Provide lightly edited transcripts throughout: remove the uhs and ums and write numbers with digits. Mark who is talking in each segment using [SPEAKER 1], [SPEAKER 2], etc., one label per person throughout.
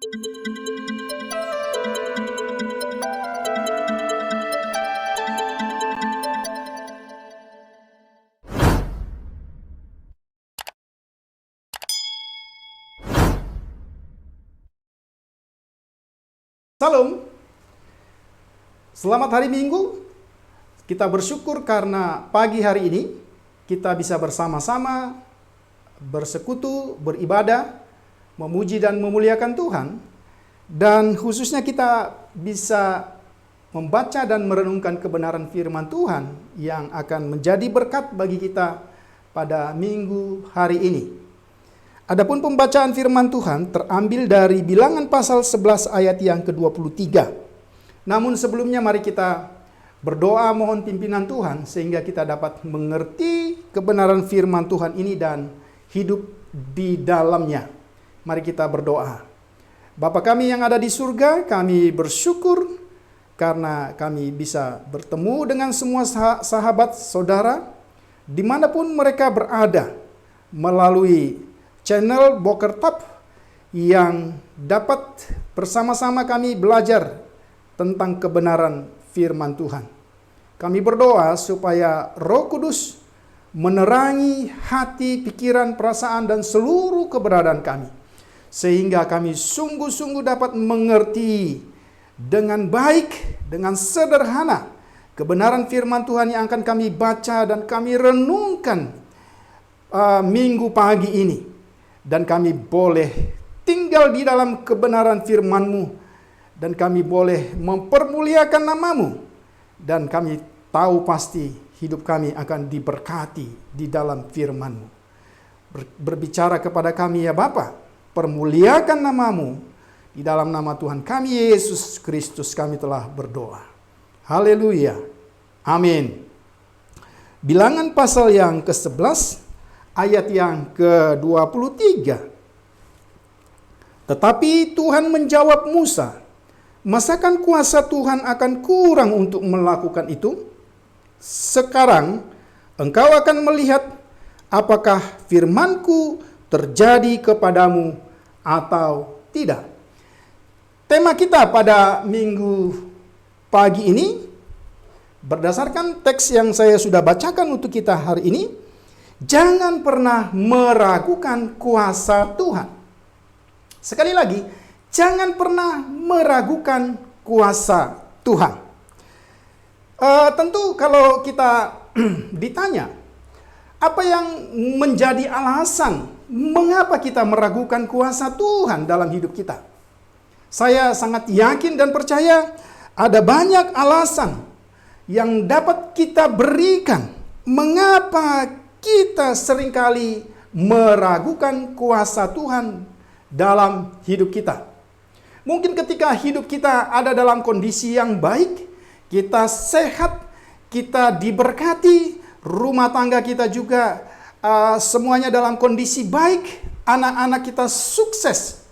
[SPEAKER 1] Salam, selamat hari Minggu. Kita bersyukur karena pagi hari ini kita bisa bersama-sama bersekutu, beribadah, memuji dan memuliakan Tuhan. Dan khususnya kita bisa membaca dan merenungkan kebenaran firman Tuhan yang akan menjadi berkat bagi kita pada minggu hari ini. Adapun pembacaan firman Tuhan terambil dari Bilangan pasal 11 ayat yang ke-23. Namun sebelumnya mari kita berdoa mohon pimpinan Tuhan sehingga kita dapat mengerti kebenaran firman Tuhan ini dan hidup di dalamnya. Mari kita berdoa. Bapa kami yang ada di surga, kami bersyukur karena kami bisa bertemu dengan semua sahabat saudara dimanapun mereka berada melalui channel Boker Tap yang dapat bersama-sama kami belajar tentang kebenaran firman Tuhan. Kami berdoa supaya Roh Kudus menerangi hati, pikiran, perasaan, dan seluruh keberadaan kami. Sehingga kami sungguh-sungguh dapat mengerti dengan baik, dengan sederhana, kebenaran firman Tuhan yang akan kami baca dan kami renungkan minggu pagi ini. Dan kami boleh tinggal di dalam kebenaran firman-Mu. Dan kami boleh mempermuliakan nama-Mu. Dan kami tahu pasti hidup kami akan diberkati di dalam firman-Mu. Berbicara kepada kami ya Bapa, permuliakan nama-Mu. Di dalam nama Tuhan kami Yesus Kristus kami telah berdoa. Haleluya. Amin. Bilangan pasal yang ke-11 ayat yang ke-23. Tetapi Tuhan menjawab Musa, masakan kuasa Tuhan akan kurang untuk melakukan itu? Sekarang engkau akan melihat apakah firman-Ku terjadi kepadamu atau tidak. Tema kita pada minggu pagi ini berdasarkan teks yang saya sudah bacakan untuk kita hari ini. Jangan pernah meragukan kuasa Tuhan. Sekali lagi, jangan pernah meragukan kuasa Tuhan. Tentu kalau kita ditanya, apa yang menjadi alasan mengapa kita meragukan kuasa Tuhan dalam hidup kita? Saya sangat yakin dan percaya ada banyak alasan yang dapat kita berikan mengapa kita seringkali meragukan kuasa Tuhan dalam hidup kita. Mungkin ketika hidup kita ada dalam kondisi yang baik, kita sehat, kita diberkati, rumah tangga kita juga semuanya dalam kondisi baik, anak-anak kita sukses.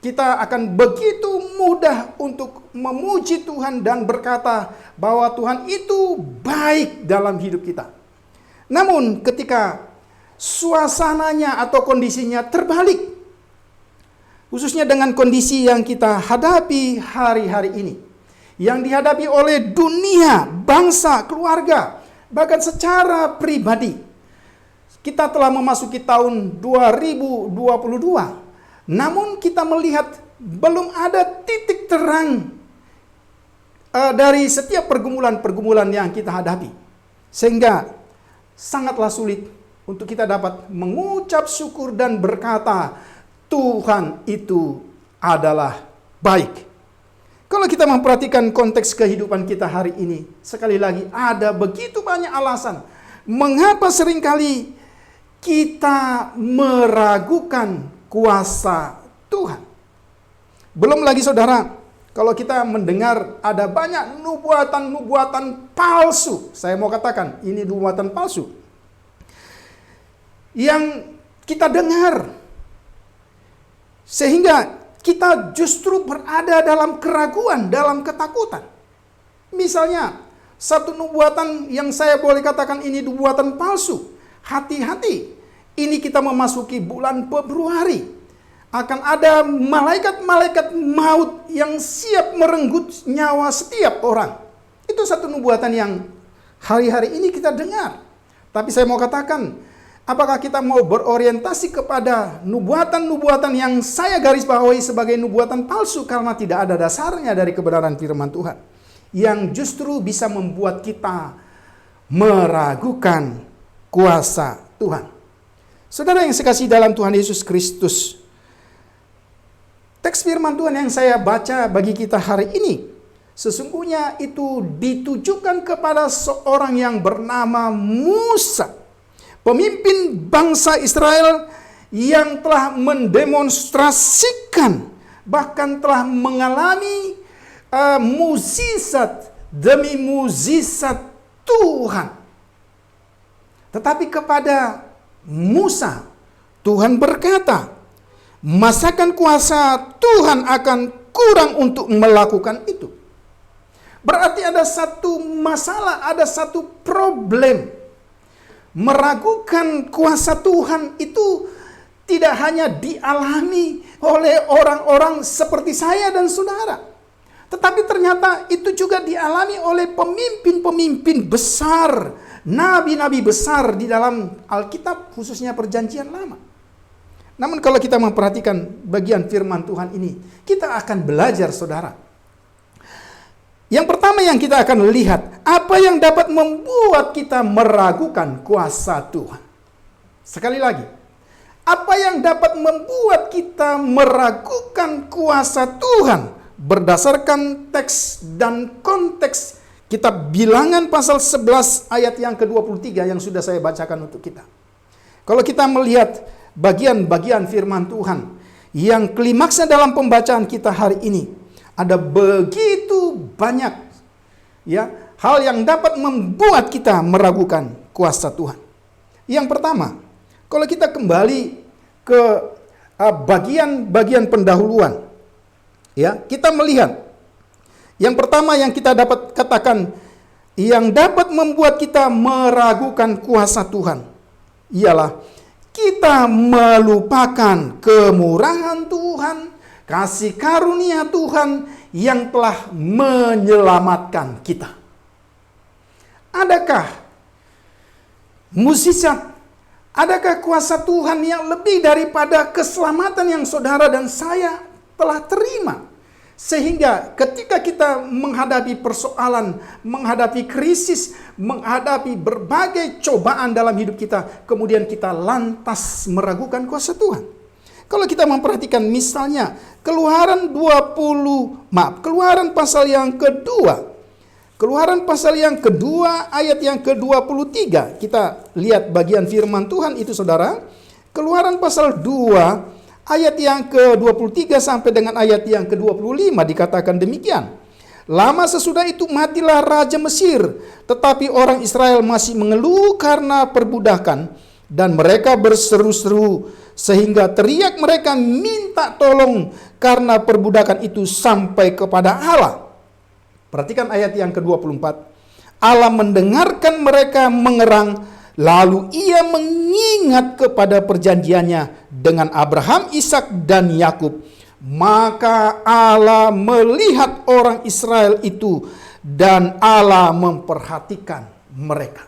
[SPEAKER 1] Kita akan begitu mudah untuk memuji Tuhan dan berkata bahwa Tuhan itu baik dalam hidup kita. Namun ketika suasananya atau kondisinya terbalik, khususnya dengan kondisi yang kita hadapi hari-hari ini, yang dihadapi oleh dunia, bangsa, keluarga, bahkan secara pribadi, kita telah memasuki tahun 2022, namun kita melihat belum ada titik terang dari setiap pergumulan-pergumulan yang kita hadapi. Sehingga sangatlah sulit untuk kita dapat mengucap syukur dan berkata, Tuhan itu adalah baik. Kalau kita memperhatikan konteks kehidupan kita hari ini, sekali lagi ada begitu banyak alasan mengapa seringkali kita meragukan kuasa Tuhan. Belum lagi saudara, kalau kita mendengar ada banyak nubuatan-nubuatan palsu. Saya mau katakan, ini nubuatan palsu. Yang kita dengar. Sehingga kita justru berada dalam keraguan, dalam ketakutan. Misalnya, satu nubuatan yang saya boleh katakan ini nubuatan palsu. Hati-hati, ini kita memasuki bulan Februari. akan ada malaikat-malaikat maut yang siap merenggut nyawa setiap orang. Itu satu nubuatan yang hari-hari ini kita dengar. Tapi saya mau katakan, apakah kita mau berorientasi kepada nubuatan-nubuatan yang saya garis bawahi sebagai nubuatan palsu karena tidak ada dasarnya dari kebenaran firman Tuhan, yang justru bisa membuat kita meragukan kuasa Tuhan. Saudara yang sekasihi dalam Tuhan Yesus Kristus, teks firman Tuhan yang saya baca bagi kita hari ini, sesungguhnya itu ditujukan kepada seorang yang bernama Musa, pemimpin bangsa Israel yang telah mendemonstrasikan, bahkan telah mengalami mukjizat demi mukjizat Tuhan. Tetapi kepada Musa, Tuhan berkata, masakan kuasa Tuhan akan kurang untuk melakukan itu. Berarti ada satu masalah, ada satu problem. Meragukan kuasa Tuhan itu tidak hanya dialami oleh orang-orang seperti saya dan saudara, tetapi ternyata itu juga dialami oleh pemimpin-pemimpin besar, nabi-nabi besar di dalam Alkitab, khususnya Perjanjian Lama. Namun kalau kita memperhatikan bagian firman Tuhan ini, kita akan belajar, saudara. Yang pertama yang kita akan lihat, apa yang dapat membuat kita meragukan kuasa Tuhan. Sekali lagi, apa yang dapat membuat kita meragukan kuasa Tuhan berdasarkan teks dan konteks kitab Bilangan pasal 11 ayat yang ke-23 yang sudah saya bacakan untuk kita. Kalau kita melihat bagian-bagian firman Tuhan yang klimaksnya dalam pembacaan kita hari ini, ada begitu banyak hal yang dapat membuat kita meragukan kuasa Tuhan. Yang pertama, kalau kita kembali ke bagian-bagian pendahuluan, kita melihat yang pertama yang kita dapat katakan yang dapat membuat kita meragukan kuasa Tuhan ialah kita melupakan kemurahan Tuhan, kasih karunia Tuhan yang telah menyelamatkan kita. Adakah mukjizat, adakah kuasa Tuhan yang lebih daripada keselamatan yang saudara dan saya telah terima? Sehingga ketika kita menghadapi persoalan, menghadapi krisis, menghadapi berbagai cobaan dalam hidup kita, kemudian kita lantas meragukan kuasa Tuhan. Kalau kita memperhatikan misalnya Keluaran pasal yang kedua. Keluaran pasal yang kedua ayat yang ke-23. Kita lihat bagian firman Tuhan itu, saudara. Keluaran pasal 2 ayat yang ke-23 sampai dengan ayat yang ke-25 dikatakan demikian. Lama sesudah itu matilah Raja Mesir, tetapi orang Israel masih mengeluh karena perbudakan, dan mereka berseru-seru sehingga teriak mereka minta tolong karena perbudakan itu sampai kepada Allah. Perhatikan ayat yang ke-24. Allah mendengarkan mereka mengerang, lalu ia mengingat kepada perjanjiannya dengan Abraham, Ishak, dan Yakub. Maka Allah melihat orang Israel itu dan Allah memperhatikan mereka.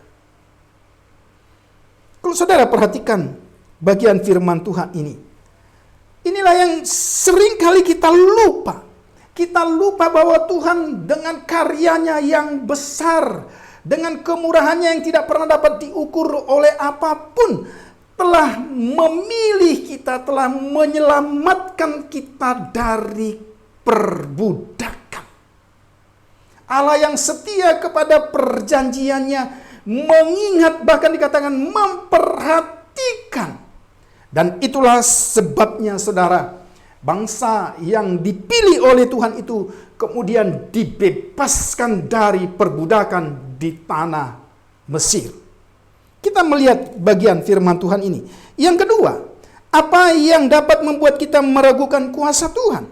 [SPEAKER 1] Kalau saudara perhatikan bagian firman Tuhan ini, inilah yang sering kali kita lupa. Kita lupa bahwa Tuhan dengan karyanya yang besar, dengan kemurahannya yang tidak pernah dapat diukur oleh apapun, telah memilih kita, telah menyelamatkan kita dari perbudakan. Allah yang setia kepada perjanjiannya, mengingat, bahkan dikatakan memperhatikan. Dan itulah sebabnya, saudara, bangsa yang dipilih oleh Tuhan itu kemudian dibebaskan dari perbudakan di tanah Mesir. Kita melihat bagian firman Tuhan ini. Yang kedua, apa yang dapat membuat kita meragukan kuasa Tuhan?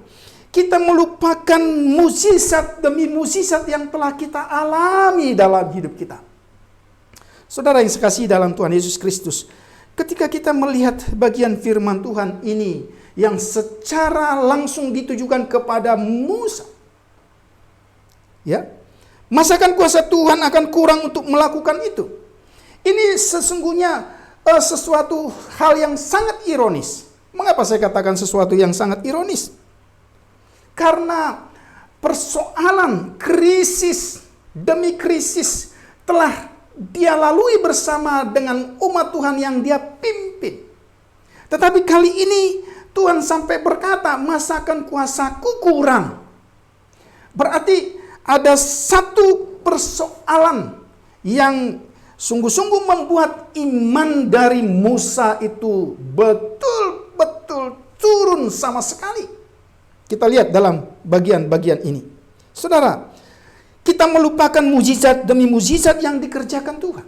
[SPEAKER 1] Kita melupakan mukjizat demi mukjizat yang telah kita alami dalam hidup kita. Saudara yang sekasihi dalam Tuhan Yesus Kristus, ketika kita melihat bagian firman Tuhan ini, yang secara langsung ditujukan kepada Musa. Ya, masakan kuasa Tuhan akan kurang untuk melakukan itu? Ini sesungguhnya sesuatu hal yang sangat ironis. Mengapa saya katakan sesuatu yang sangat ironis? Karena persoalan krisis demi krisis telah dia lalui bersama dengan umat Tuhan yang dia pimpin. Tetapi kali ini Tuhan sampai berkata, masakan kuasaku kurang. Berarti ada satu persoalan yang sungguh-sungguh membuat iman dari Musa itu betul-betul turun sama sekali. Kita lihat dalam bagian-bagian ini. Saudara, kita melupakan mujizat demi mujizat yang dikerjakan Tuhan.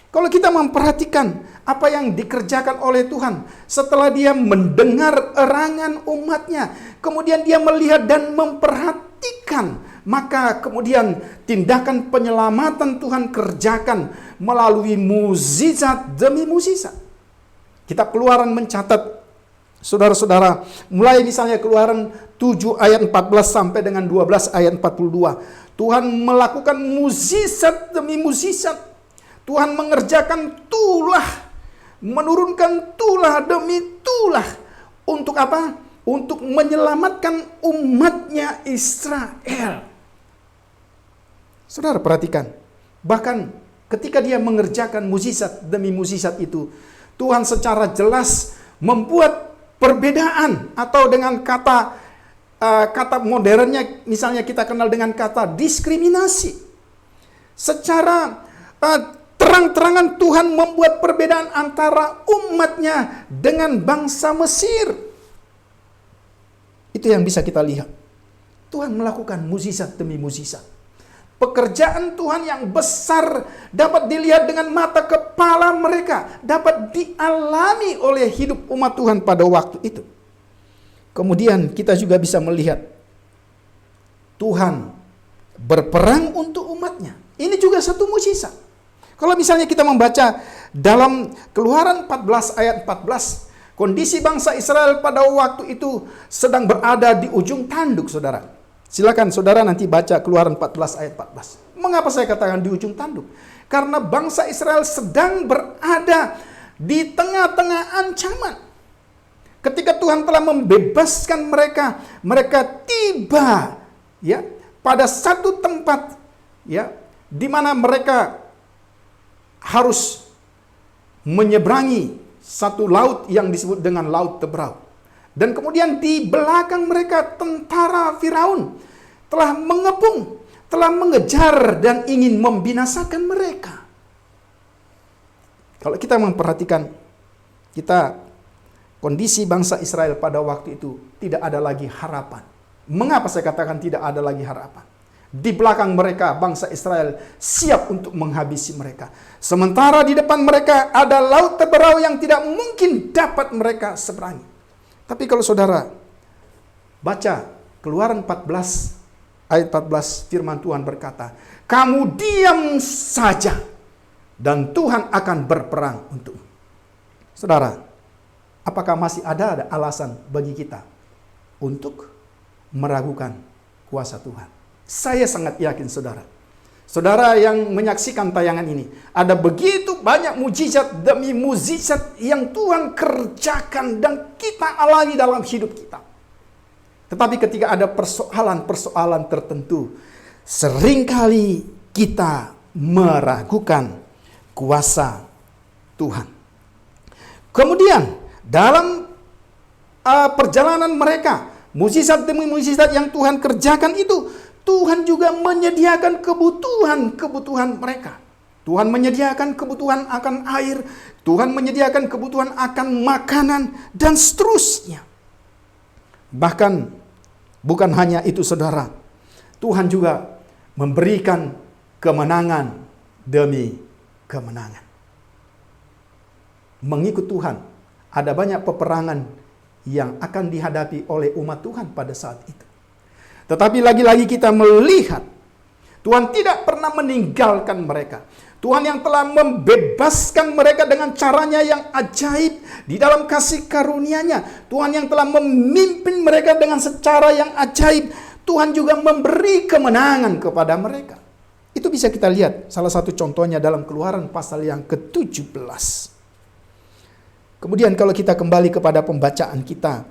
[SPEAKER 1] Kalau kita memperhatikan apa yang dikerjakan oleh Tuhan setelah dia mendengar erangan umatnya, kemudian dia melihat dan memperhatikan, maka kemudian tindakan penyelamatan Tuhan kerjakan melalui mujizat demi mujizat. Kitab Keluaran mencatat, saudara-saudara, mulai misalnya Keluaran 7 ayat 14 sampai dengan 12 ayat 42. Tuhan melakukan mujizat demi mujizat. Tuhan mengerjakan tulah, menurunkan tulah demi tulah. Untuk apa? Untuk menyelamatkan umatnya Israel. Saudara perhatikan, bahkan ketika dia mengerjakan mujizat demi mujizat itu, Tuhan secara jelas membuat perbedaan, atau dengan kata modernnya misalnya kita kenal dengan kata diskriminasi. Secara terang-terangan Tuhan membuat perbedaan antara umatnya dengan bangsa Mesir. Itu yang bisa kita lihat. Tuhan melakukan mujizat demi mujizat. Pekerjaan Tuhan yang besar dapat dilihat dengan mata kepala mereka, dapat dialami oleh hidup umat Tuhan pada waktu itu. Kemudian kita juga bisa melihat Tuhan berperang untuk umatnya. Ini juga satu mujizat. Kalau misalnya kita membaca dalam Keluaran 14 ayat 14, kondisi bangsa Israel pada waktu itu sedang berada di ujung tanduk, saudara. Silakan saudara nanti baca Keluaran 14 ayat 14. Mengapa saya katakan di ujung tanduk? Karena bangsa Israel sedang berada di tengah-tengah ancaman. Ketika Tuhan telah membebaskan mereka, mereka tiba ya pada satu tempat ya di mana mereka harus menyeberangi satu laut yang disebut dengan Laut Teberau. Dan kemudian di belakang mereka tentara Firaun telah mengepung, telah mengejar dan ingin membinasakan mereka. Kalau kita memperhatikan kondisi bangsa Israel pada waktu itu tidak ada lagi harapan. Mengapa saya katakan tidak ada lagi harapan? Di belakang mereka bangsa Israel siap untuk menghabisi mereka. Sementara di depan mereka ada Laut Teberau yang tidak mungkin dapat mereka seberangi. Tapi kalau saudara baca Keluaran 14 ayat 14, firman Tuhan berkata, "Kamu diam saja dan Tuhan akan berperang untukmu." Saudara, apakah masih ada alasan bagi kita untuk meragukan kuasa Tuhan? Saya sangat yakin saudara yang menyaksikan tayangan ini, ada begitu banyak mujizat demi mujizat yang Tuhan kerjakan dan kita alami dalam hidup kita. Tetapi ketika ada persoalan-persoalan tertentu, seringkali kita meragukan kuasa Tuhan. Kemudian dalam perjalanan mereka, mujizat demi mujizat yang Tuhan kerjakan itu, Tuhan juga menyediakan kebutuhan mereka. Tuhan menyediakan kebutuhan akan air, Tuhan menyediakan kebutuhan akan makanan, dan seterusnya. Bahkan bukan hanya itu saudara, Tuhan juga memberikan kemenangan demi kemenangan. Mengikut Tuhan, ada banyak peperangan yang akan dihadapi oleh umat Tuhan pada saat itu. Tetapi lagi-lagi kita melihat Tuhan tidak pernah meninggalkan mereka. Tuhan yang telah membebaskan mereka dengan caranya yang ajaib di dalam kasih karunia-Nya. Tuhan yang telah memimpin mereka dengan secara yang ajaib. Tuhan juga memberi kemenangan kepada mereka. Itu bisa kita lihat salah satu contohnya dalam Keluaran pasal yang ke-17. Kemudian kalau kita kembali kepada pembacaan kita,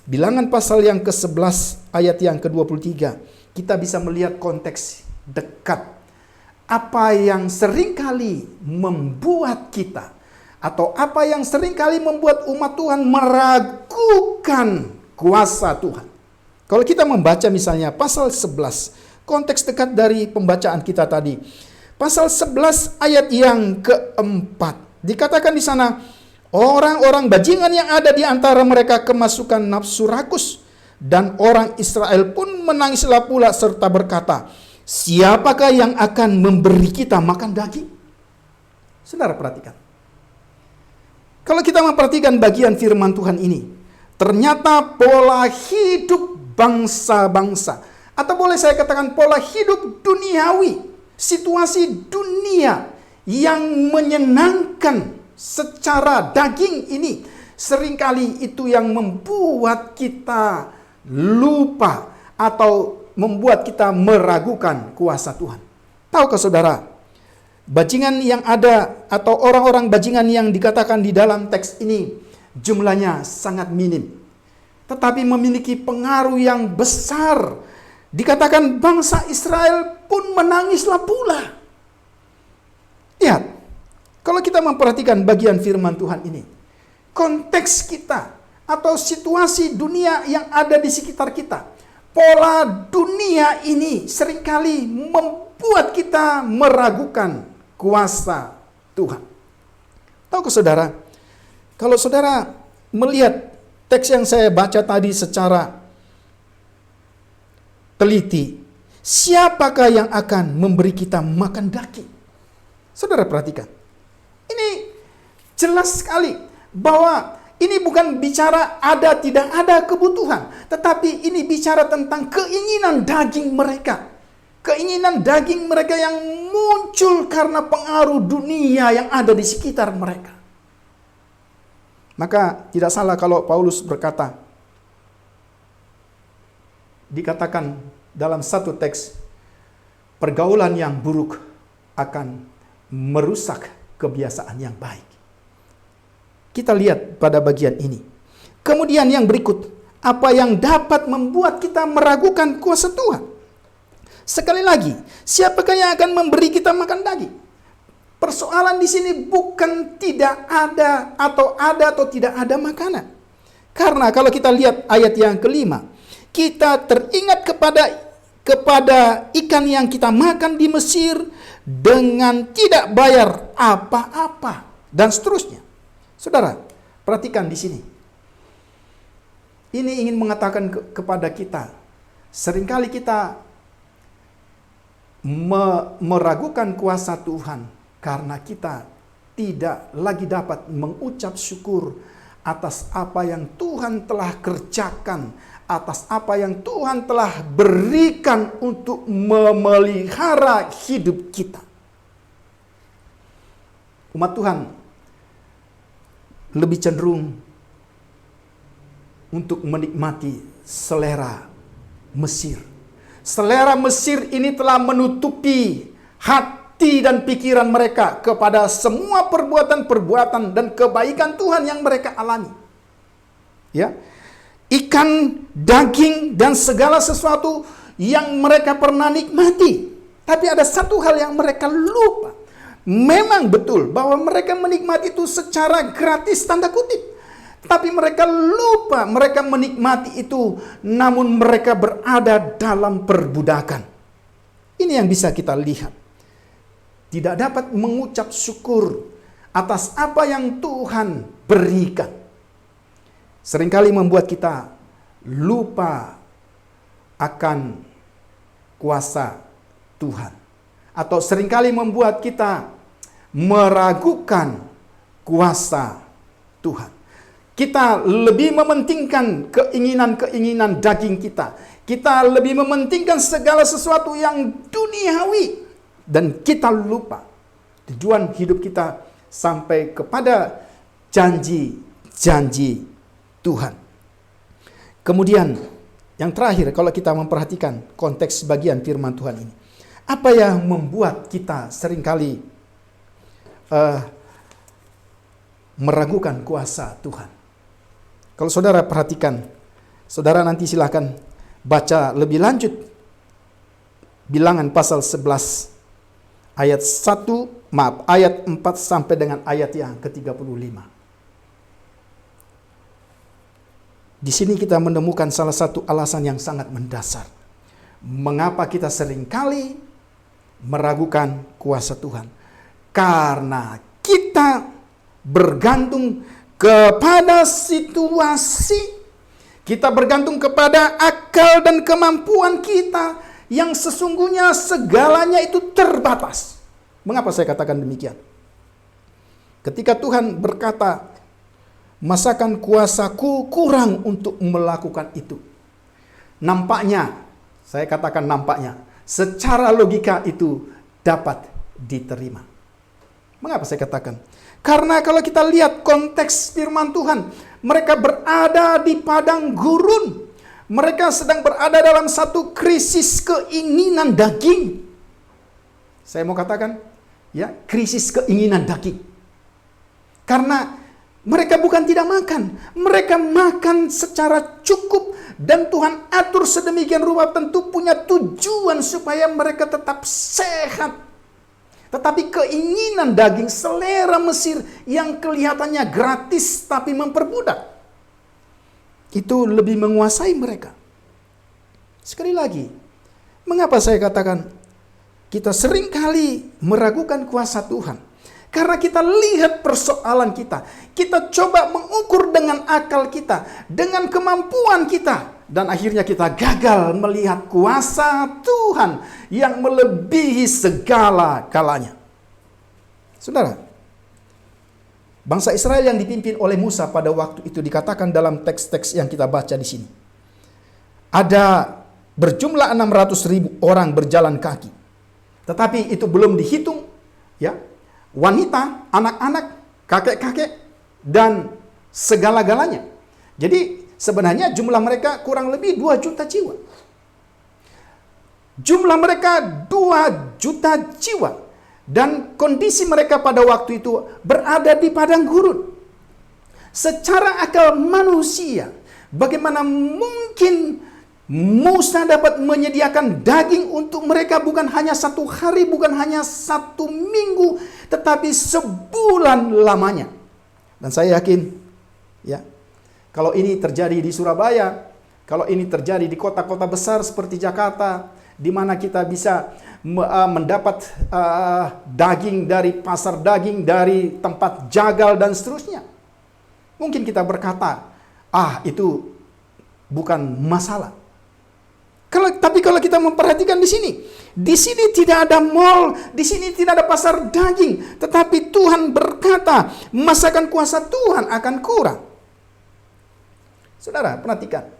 [SPEAKER 1] Bilangan pasal yang ke-11 ayat yang ke-23, kita bisa melihat konteks dekat apa yang seringkali membuat kita atau apa yang seringkali membuat umat Tuhan meragukan kuasa Tuhan. Kalau kita membaca misalnya pasal 11, konteks dekat dari pembacaan kita tadi. Pasal 11 ayat yang ke-4. Dikatakan di sana, orang-orang bajingan yang ada di antara mereka kemasukan nafsu rakus, dan orang Israel pun menangislah pula serta berkata, siapakah yang akan memberi kita makan daging? Saudara perhatikan. Kalau kita memperhatikan bagian firman Tuhan ini, ternyata pola hidup bangsa-bangsa, atau boleh saya katakan pola hidup duniawi, situasi dunia yang menyenangkan secara daging ini, seringkali itu yang membuat kita lupa atau membuat kita meragukan kuasa Tuhan. Tahukah saudara, bajingan yang ada atau orang-orang bajingan yang dikatakan di dalam teks ini jumlahnya sangat minim, tetapi memiliki pengaruh yang besar. Dikatakan bangsa Israel pun menangislah pula. Lihat, kalau kita memperhatikan bagian firman Tuhan ini, konteks kita atau situasi dunia yang ada di sekitar kita, pola dunia ini seringkali membuat kita meragukan kuasa Tuhan. Tahukah saudara, kalau saudara melihat teks yang saya baca tadi secara teliti, siapakah yang akan memberi kita makan daging? Saudara perhatikan, ini jelas sekali bahwa ini bukan bicara ada tidak ada kebutuhan, tetapi ini bicara tentang keinginan daging mereka. Keinginan daging mereka yang muncul karena pengaruh dunia yang ada di sekitar mereka. Maka tidak salah kalau Paulus berkata, dikatakan dalam satu teks, pergaulan yang buruk akan merusak kebiasaan yang baik. Kita lihat pada bagian ini. Kemudian yang berikut, apa yang dapat membuat kita meragukan kuasa Tuhan? Sekali lagi, siapakah yang akan memberi kita makan daging? Persoalan di sini bukan tidak ada atau tidak ada makanan. Karena kalau kita lihat ayat yang kelima, kita teringat kepada ikan yang kita makan di Mesir dengan tidak bayar apa-apa dan seterusnya. Saudara, perhatikan di sini. Ini ingin mengatakan kepada kita, seringkali kita meragukan kuasa Tuhan karena kita tidak lagi dapat mengucap syukur atas apa yang Tuhan telah kerjakan, atas apa yang Tuhan telah berikan untuk memelihara hidup kita. Umat Tuhan lebih cenderung untuk menikmati selera Mesir. Selera Mesir ini telah menutupi hati dan pikiran mereka kepada semua perbuatan-perbuatan dan kebaikan Tuhan yang mereka alami. Ya. Ikan, daging, dan segala sesuatu yang mereka pernah nikmati. Tapi ada satu hal yang mereka lupa. Memang betul bahwa mereka menikmati itu secara gratis, tanda kutip. Tapi mereka lupa mereka menikmati itu, namun mereka berada dalam perbudakan. Ini yang bisa kita lihat. Tidak dapat mengucap syukur atas apa yang Tuhan berikan. Seringkali membuat kita lupa akan kuasa Tuhan. Atau seringkali membuat kita meragukan kuasa Tuhan. Kita lebih mementingkan keinginan-keinginan daging kita. Kita lebih mementingkan segala sesuatu yang duniawi. Dan kita lupa Tujuan hidup kita sampai kepada janji-janji Tuhan. Kemudian yang terakhir, kalau kita memperhatikan konteks bagian firman Tuhan ini, apa yang membuat kita seringkali meragukan kuasa Tuhan? Kalau saudara perhatikan, saudara nanti silakan baca lebih lanjut Bilangan pasal 11 ayat 4 sampai dengan ayat yang ke-35. Di sini kita menemukan salah satu alasan yang sangat mendasar mengapa kita seringkali meragukan kuasa Tuhan. Karena kita bergantung kepada situasi, kita bergantung kepada akal dan kemampuan kita yang sesungguhnya segalanya itu terbatas. Mengapa saya katakan demikian? Ketika Tuhan berkata, masakan kuasaku kurang untuk melakukan itu. Nampaknya, saya katakan nampaknya, secara logika itu dapat diterima. Mengapa saya katakan? Karena kalau kita lihat konteks firman Tuhan, mereka berada di padang gurun. Mereka sedang berada dalam satu krisis keinginan daging. Saya mau katakan, ya, krisis keinginan daging. Karena mereka bukan tidak makan, mereka makan secara cukup dan Tuhan atur sedemikian rupa, tentu punya tujuan supaya mereka tetap sehat. Tetapi keinginan daging, selera Mesir yang kelihatannya gratis tapi memperbudak, itu lebih menguasai mereka. Sekali lagi, mengapa saya katakan kita seringkali meragukan kuasa Tuhan? Karena kita lihat persoalan kita. Kita coba mengukur dengan akal kita, dengan kemampuan kita. Dan akhirnya kita gagal melihat kuasa Tuhan yang melebihi segala galanya. Saudara, bangsa Israel yang dipimpin oleh Musa pada waktu itu dikatakan dalam teks-teks yang kita baca di sini. Ada berjumlah 600.000 orang berjalan kaki. Tetapi itu belum dihitung, ya, wanita, anak-anak, kakek-kakek, dan segala-galanya. Jadi sebenarnya jumlah mereka kurang lebih 2 juta jiwa. Jumlah mereka 2 juta jiwa. Dan kondisi mereka pada waktu itu berada di padang gurun. Secara akal manusia, bagaimana mungkin Musa dapat menyediakan daging untuk mereka bukan hanya 1 hari, bukan hanya 1 minggu, tetapi sebulan lamanya. Dan saya yakin, ya, kalau ini terjadi di Surabaya, kalau ini terjadi di kota-kota besar seperti Jakarta, di mana kita bisa mendapat daging dari pasar daging, dari tempat jagal dan seterusnya, mungkin kita berkata, itu bukan masalah. Tapi kalau kita memperhatikan di sini tidak ada mall, di sini tidak ada pasar daging, tetapi Tuhan berkata, masakan kuasa Tuhan akan kurang. Saudara, perhatikan.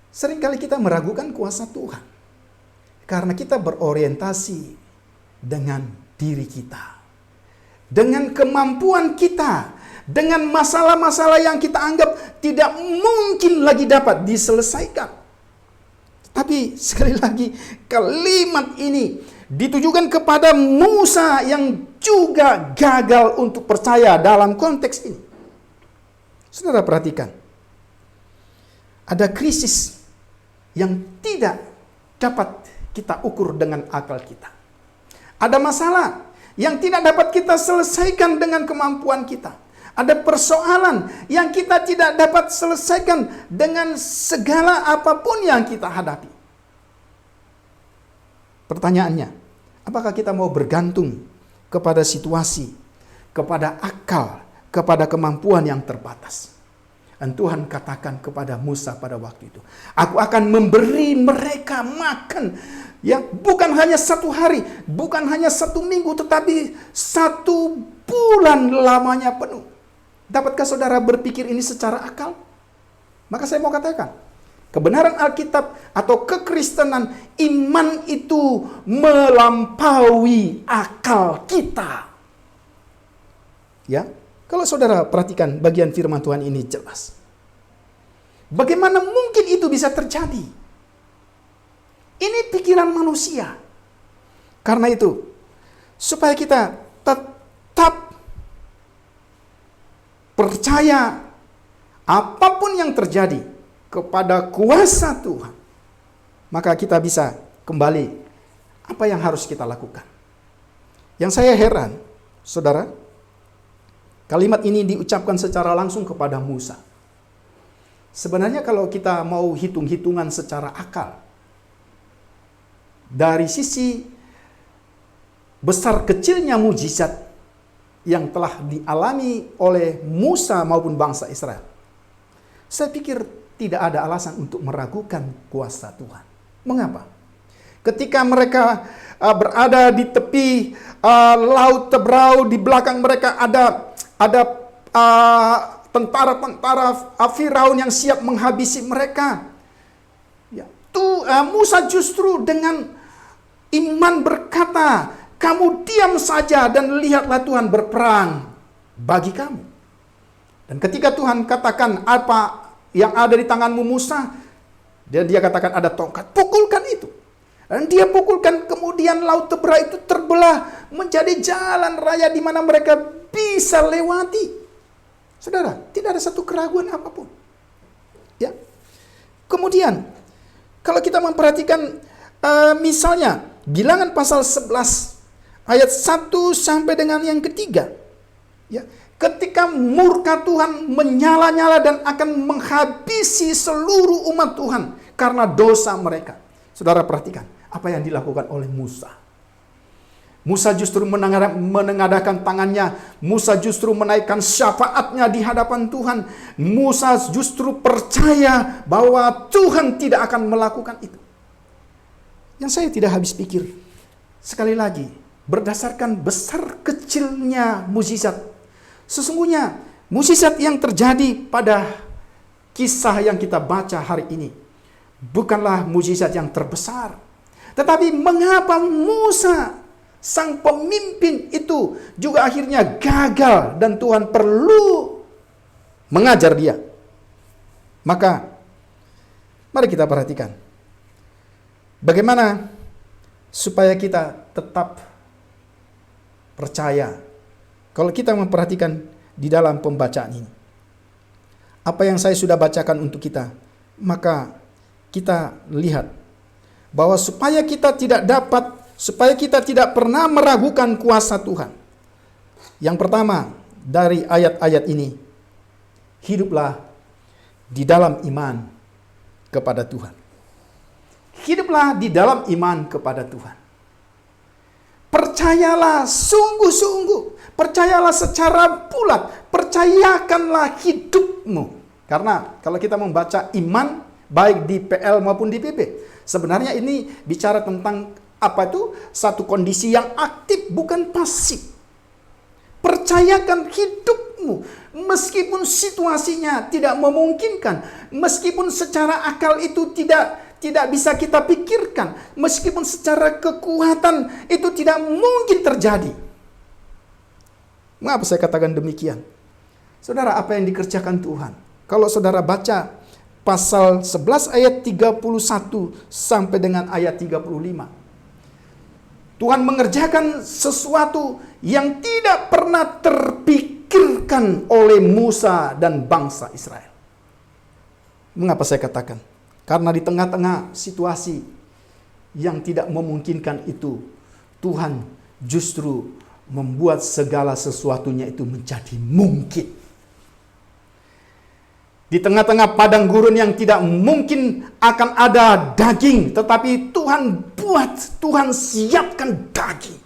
[SPEAKER 1] Seringkali kita meragukan kuasa Tuhan karena kita berorientasi dengan diri kita, dengan kemampuan kita, dengan masalah-masalah yang kita anggap tidak mungkin lagi dapat diselesaikan. Tapi sekali lagi, kalimat ini ditujukan kepada Musa yang juga gagal untuk percaya dalam konteks ini. Saudara perhatikan, ada krisis yang tidak dapat kita ukur dengan akal kita. Ada masalah yang tidak dapat kita selesaikan dengan kemampuan kita. Ada persoalan yang kita tidak dapat selesaikan dengan segala apapun yang kita hadapi. Pertanyaannya, apakah kita mau bergantung kepada situasi, kepada akal, kepada kemampuan yang terbatas? Dan Tuhan katakan kepada Musa pada waktu itu, aku akan memberi mereka makan, ya, bukan hanya 1 hari, bukan hanya 1 minggu, tetapi 1 bulan lamanya penuh. Dapatkah saudara berpikir ini secara akal? Maka saya mau katakan, kebenaran Alkitab atau kekristenan, iman itu melampaui akal kita. Ya, kalau saudara perhatikan bagian firman Tuhan ini jelas. Bagaimana mungkin itu bisa terjadi? Ini pikiran manusia. Karena itu, supaya kita tetap percaya apapun yang terjadi kepada kuasa Tuhan, maka kita bisa kembali apa yang harus kita lakukan. Yang saya heran, saudara, kalimat ini diucapkan secara langsung kepada Musa. Sebenarnya kalau kita mau hitung-hitungan secara akal, dari sisi besar kecilnya mujizat yang telah dialami oleh Musa maupun bangsa Israel, saya pikir tidak ada alasan untuk meragukan kuasa Tuhan. Mengapa? Ketika mereka berada di tepi laut Tebrau, di belakang mereka ada tentara-tentara Firaun yang siap menghabisi mereka. Ya, Musa justru dengan iman berkata, kamu diam saja dan lihatlah Tuhan berperang bagi kamu. Dan ketika Tuhan katakan apa yang ada di tanganmu Musa, dan dia katakan ada tongkat, pukulkan itu. Dan dia pukulkan, kemudian laut Tebrau itu terbelah menjadi jalan raya di mana mereka bisa lewati. Saudara, tidak ada satu keraguan apapun. Ya. Kemudian, kalau kita memperhatikan misalnya Bilangan pasal 11 ayat 1 sampai dengan yang ketiga. Ya, ketika murka Tuhan menyala-nyala dan akan menghabisi seluruh umat Tuhan karena dosa mereka. Saudara perhatikan apa yang dilakukan oleh Musa. Musa justru menengadahkan tangannya. Musa justru menaikkan syafaatnya di hadapan Tuhan. Musa justru percaya bahwa Tuhan tidak akan melakukan itu. Yang saya tidak habis pikir, sekali lagi, berdasarkan besar kecilnya mukjizat. Sesungguhnya mukjizat yang terjadi pada kisah yang kita baca hari ini bukanlah mukjizat yang terbesar. Tetapi mengapa Musa, sang pemimpin itu, juga akhirnya gagal dan Tuhan perlu mengajar dia? Maka mari kita perhatikan bagaimana supaya kita tetap percaya. Kalau kita memperhatikan di dalam pembacaan ini, apa yang saya sudah bacakan untuk kita, maka kita lihat bahwa supaya kita tidak pernah meragukan kuasa Tuhan. Yang pertama dari ayat-ayat ini, hiduplah di dalam iman kepada Tuhan. Hiduplah di dalam iman kepada Tuhan. Percayalah sungguh-sungguh. Percayalah secara bulat. Percayakanlah hidupmu. Karena kalau kita membaca iman, baik di PL maupun di PP, sebenarnya ini bicara tentang apa itu? Satu kondisi yang aktif, bukan pasif. Percayakan hidupmu. Meskipun situasinya tidak memungkinkan. Meskipun secara akal itu tidak bisa kita pikirkan. Meskipun secara kekuatan itu tidak mungkin terjadi. Mengapa saya katakan demikian? Saudara, apa yang dikerjakan Tuhan? Kalau saudara baca pasal 11 ayat 31 sampai dengan ayat 35. Tuhan mengerjakan sesuatu yang tidak pernah terpikirkan oleh Musa dan bangsa Israel. Mengapa saya katakan? Karena di tengah-tengah situasi yang tidak memungkinkan itu, Tuhan justru membuat segala sesuatunya itu menjadi mungkin. Di tengah-tengah padang gurun yang tidak mungkin akan ada daging, tetapi Tuhan buat, Tuhan siapkan daging.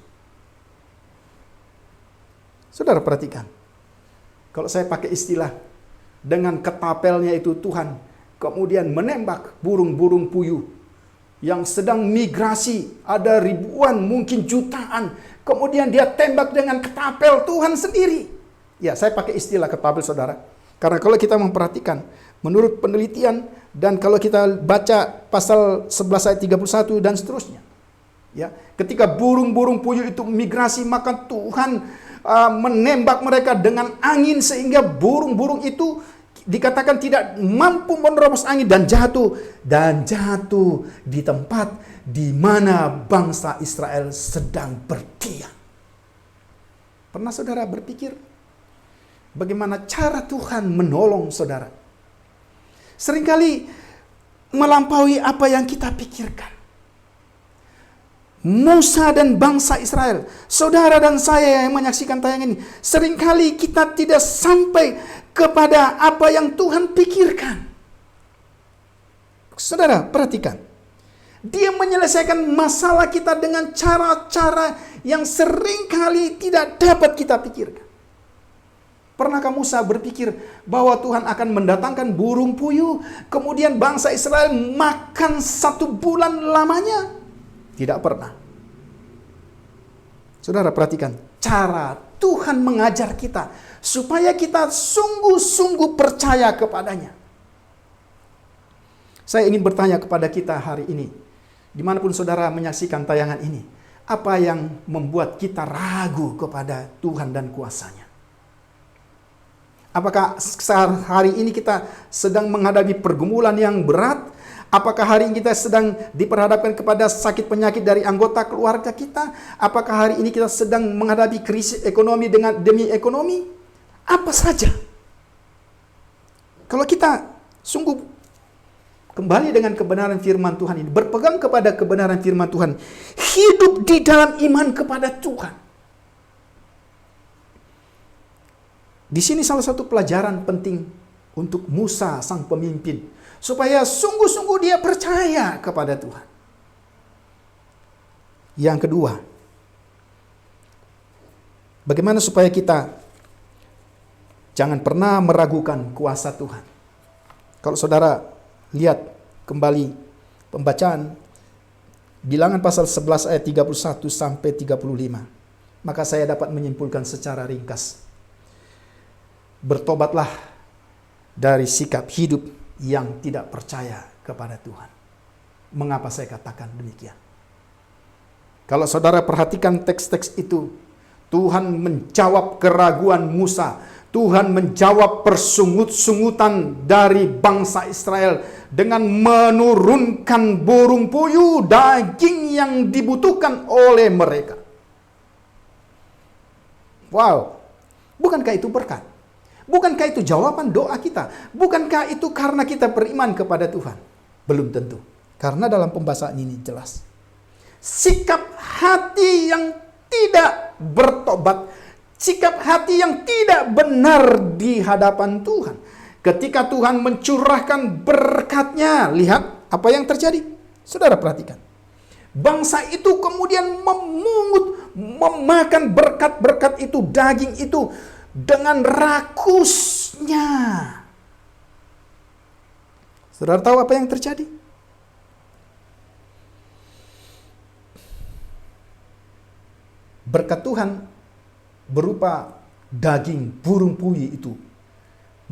[SPEAKER 1] Saudara perhatikan, kalau saya pakai istilah, dengan ketapelnya itu Tuhan kemudian menembak burung-burung puyuh yang sedang migrasi, ada ribuan, mungkin jutaan, kemudian dia tembak dengan ketapel Tuhan sendiri. Ya, saya pakai istilah ketapel, saudara. Karena kalau kita memperhatikan, menurut penelitian, dan kalau kita baca pasal 11 ayat 31 dan seterusnya, ya, ketika burung-burung puyuh itu migrasi, maka Tuhan menembak mereka dengan angin sehingga burung-burung itu dikatakan tidak mampu menerobos angin dan jatuh di tempat di mana bangsa Israel sedang berdiam. Pernah saudara berpikir bagaimana cara Tuhan menolong saudara? Seringkali melampaui apa yang kita pikirkan. Musa dan bangsa Israel, saudara dan saya yang menyaksikan tayangan ini, seringkali kita tidak sampai kepada apa yang Tuhan pikirkan. Saudara, perhatikan. Dia menyelesaikan masalah kita dengan cara-cara yang seringkali tidak dapat kita pikirkan. Pernahkah Musa berpikir bahwa Tuhan akan mendatangkan burung puyuh, kemudian bangsa Israel makan 1 bulan lamanya? Tidak pernah. Saudara perhatikan cara Tuhan mengajar kita supaya kita sungguh-sungguh percaya kepadanya. Saya ingin bertanya kepada kita hari ini, dimanapun saudara menyaksikan tayangan ini, apa yang membuat kita ragu kepada Tuhan dan kuasa-Nya? Apakah hari ini kita sedang menghadapi pergumulan yang berat? Apakah hari ini kita sedang diperhadapkan kepada sakit penyakit dari anggota keluarga kita? Apakah hari ini kita sedang menghadapi krisis ekonomi demi ekonomi? Apa saja. Kalau kita sungguh kembali dengan kebenaran firman Tuhan ini, berpegang kepada kebenaran firman Tuhan, hidup di dalam iman kepada Tuhan. Di sini salah satu pelajaran penting untuk Musa sang pemimpin, supaya sungguh-sungguh dia percaya kepada Tuhan. Yang kedua, bagaimana supaya kita jangan pernah meragukan kuasa Tuhan. Kalau saudara lihat kembali pembacaan Bilangan pasal 11 ayat 31 sampai 35, maka saya dapat menyimpulkan secara ringkas. Bertobatlah dari sikap hidup yang tidak percaya kepada Tuhan. Mengapa saya katakan demikian? Kalau saudara perhatikan teks-teks itu, Tuhan menjawab keraguan Musa. Tuhan menjawab persungut-sungutan dari bangsa Israel dengan menurunkan burung puyuh, daging yang dibutuhkan oleh mereka. Wow, bukankah itu berkat? Bukankah itu jawaban doa kita? Bukankah itu karena kita beriman kepada Tuhan? Belum tentu. Karena dalam pembahasan ini jelas. Sikap hati yang tidak bertobat, sikap hati yang tidak benar di hadapan Tuhan. Ketika Tuhan mencurahkan berkat-Nya, lihat apa yang terjadi. Saudara perhatikan. Bangsa itu kemudian memungut, memakan berkat-berkat itu, daging itu, dengan rakusnya. Saudara tahu apa yang terjadi? Berkat Tuhan berupa daging burung puyuh itu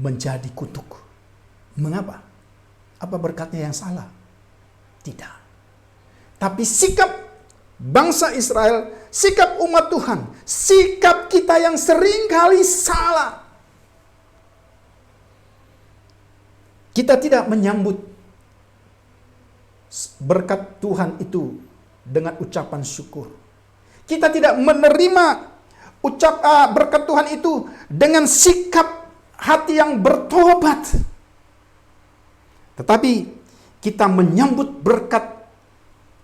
[SPEAKER 1] menjadi kutuk. Mengapa? Apa berkatnya yang salah? Tidak. Tapi sikap bangsa Israel, sikap umat Tuhan, sikap kita yang seringkali salah. Kita tidak menyambut berkat Tuhan itu dengan ucapan syukur. Kita tidak menerima berkat Tuhan itu dengan sikap hati yang bertobat. Tetapi kita menyambut berkat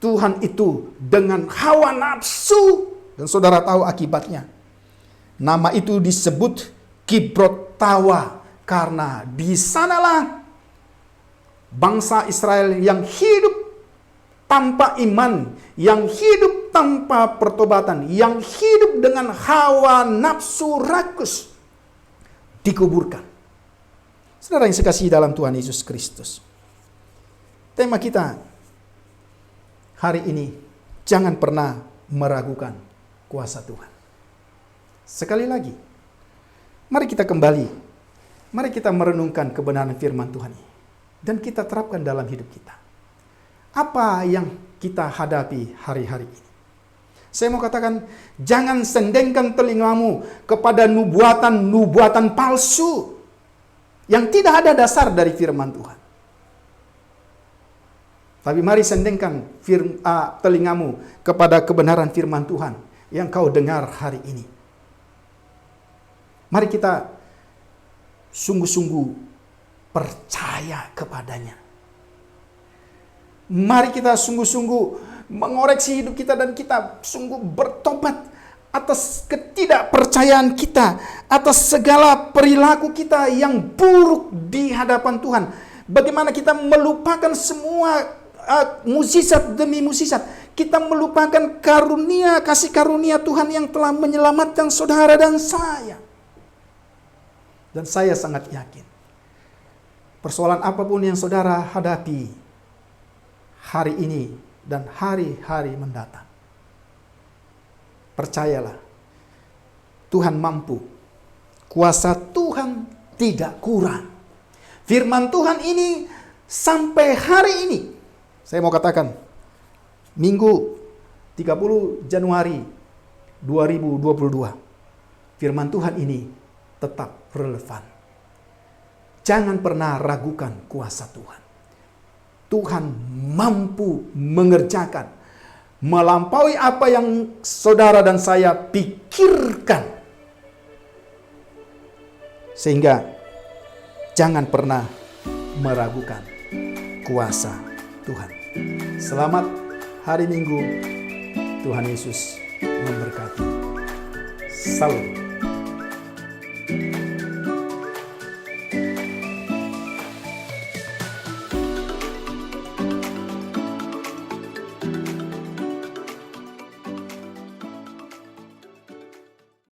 [SPEAKER 1] Tuhan itu dengan hawa nafsu. Dan saudara tahu akibatnya. Nama itu disebut Kibrot Tawa. Karena di sanalah bangsa Israel yang hidup tanpa iman, yang hidup tanpa pertobatan, yang hidup dengan hawa nafsu rakus, dikuburkan. Saudara yang sekasihi dalam Tuhan Yesus Kristus, tema kita hari ini, jangan pernah meragukan kuasa Tuhan. Sekali lagi, mari kita kembali, mari kita merenungkan kebenaran firman Tuhan ini, dan kita terapkan dalam hidup kita. Apa yang kita hadapi hari-hari ini? Saya mau katakan, jangan sendengkan telingamu kepada nubuatan-nubuatan palsu yang tidak ada dasar dari firman Tuhan. Tapi mari sendengkan telingamu kepada kebenaran firman Tuhan yang kau dengar hari ini. Mari kita sungguh-sungguh percaya kepadanya. Mari kita sungguh-sungguh mengoreksi hidup kita dan kita sungguh bertobat atas ketidakpercayaan kita, atas segala perilaku kita yang buruk di hadapan Tuhan. Bagaimana kita melupakan semua mukjizat demi mukjizat. Kita melupakan kasih karunia Tuhan yang telah menyelamatkan saudara dan saya. Dan saya sangat yakin, persoalan apapun yang saudara hadapi hari ini dan hari-hari mendatang, percayalah, Tuhan mampu. Kuasa Tuhan tidak kurang. Firman Tuhan ini sampai hari ini, saya mau katakan, Minggu 30 Januari 2022, firman Tuhan ini tetap relevan. Jangan pernah ragukan kuasa Tuhan. Tuhan mampu mengerjakan melampaui apa yang saudara dan saya pikirkan. Sehingga jangan pernah meragukan kuasa Tuhan. Selamat hari Minggu. Tuhan Yesus memberkati. Salam.